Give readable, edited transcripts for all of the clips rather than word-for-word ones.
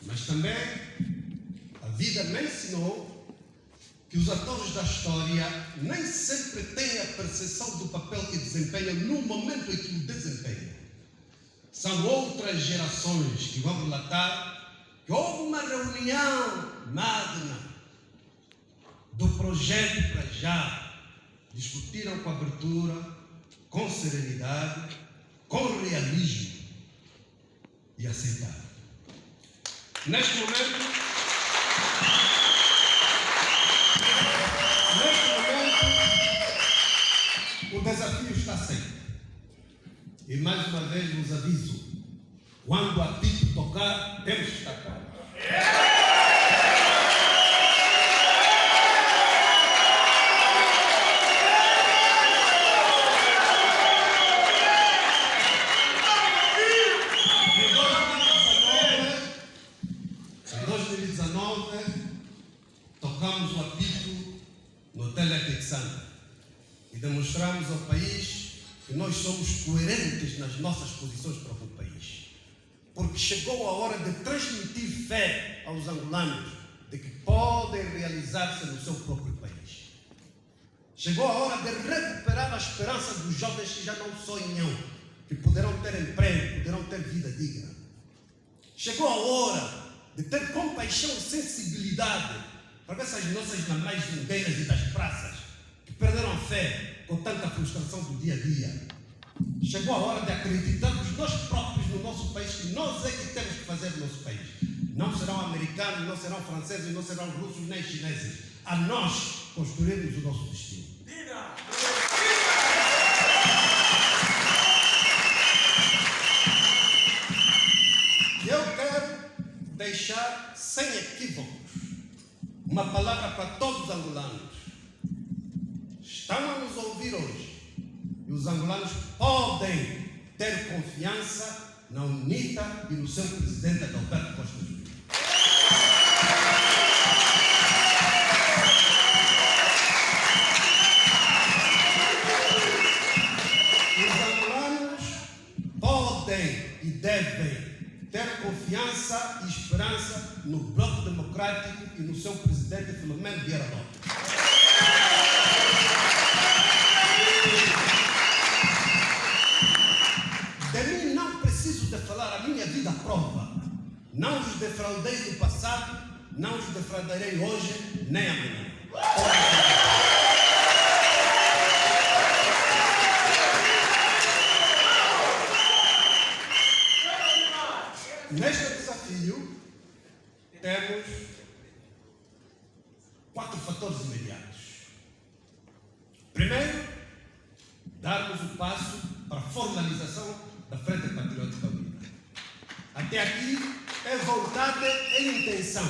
Mas também a vida me ensinou que os atores da história nem sempre têm a percepção do papel que desempenham no momento em que o desempenham. São outras gerações que vão relatar que houve uma reunião magna do projeto para já. Discutiram com abertura, com serenidade, com realismo e aceitaram. Neste momento, o desafio está aceito. E mais uma vez vos aviso, quando o apito tocar, temos que estar calmos. Em 2019, tocamos o apito no Hotel Alexandre e demonstramos ao país que nós somos coerentes nas nossas posições para o país. Porque chegou a hora de transmitir fé aos angolanos de que podem realizar-se no seu próprio país. Chegou a hora de recuperar a esperança dos jovens que já não sonham, que poderão ter emprego, poderão ter vida digna. Chegou a hora de ter compaixão e sensibilidade para essas nossas mamães vingueiras e das praças que perderam a fé com tanta frustração do dia a dia. Chegou a hora de acreditarmos nós próprios no nosso país, que nós é que temos que fazer no nosso país. Não serão americanos, não serão franceses, não serão russos nem chineses. A nós construirmos o nosso destino. Eu quero deixar sem equívocos uma palavra para todos os angolanos. Estão a nos ouvir hoje e os angolanos podem ter confiança na UNITA e no seu presidente Adalberto Costa Júnior. Os angolanos podem e devem ter confiança e esperança no Bloco Democrático e no seu presidente Filomeno Vieira Lopes. De mim não preciso de falar, a minha vida prova. Não os defraudei do passado, não os defraudarei hoje, nem amanhã. Neste desafio, temos 4 fatores imediatos. Primeiro, darmos o passo para a formalização da Frente Patriótica Unida. Até aqui é vontade e intenção.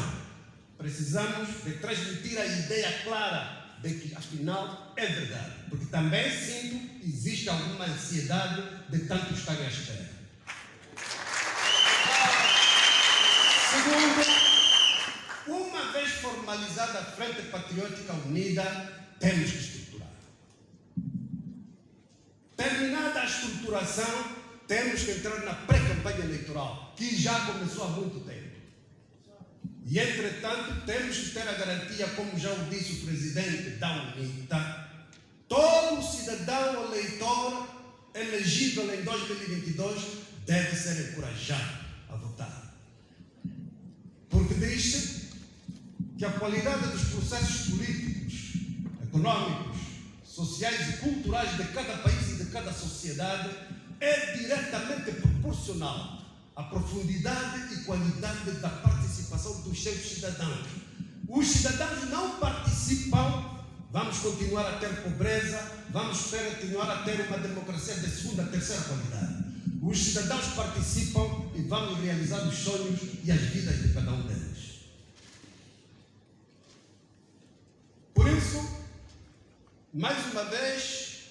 Precisamos de transmitir a ideia clara de que, afinal, é verdade. Porque também sinto que existe alguma ansiedade de tanto estarem à espera. Segundo, uma vez formalizada a Frente Patriótica Unida, temos que estruturar. Terminada a estruturação, temos que entrar na pré-campanha eleitoral, que já começou há muito tempo. E, entretanto, temos que ter a garantia, como já o disse o presidente da UNITA, todo cidadão eleitor elegível em 2022 deve ser encorajado a votar. Porque diz-se que a qualidade dos processos políticos, econômicos, sociais e culturais de cada país e de cada sociedade é diretamente proporcional à profundidade e qualidade da participação dos seus cidadãos. Os cidadãos não participam, vamos continuar a ter pobreza, vamos continuar a ter uma democracia de segunda, terceira qualidade. Os cidadãos participam e vamos realizar os sonhos e as vidas de cada um deles. Por isso, mais uma vez,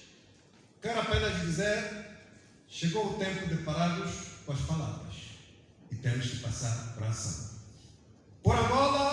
quero apenas dizer, chegou o tempo de pararmos com as palavras e temos que passar para a ação. Por Angola,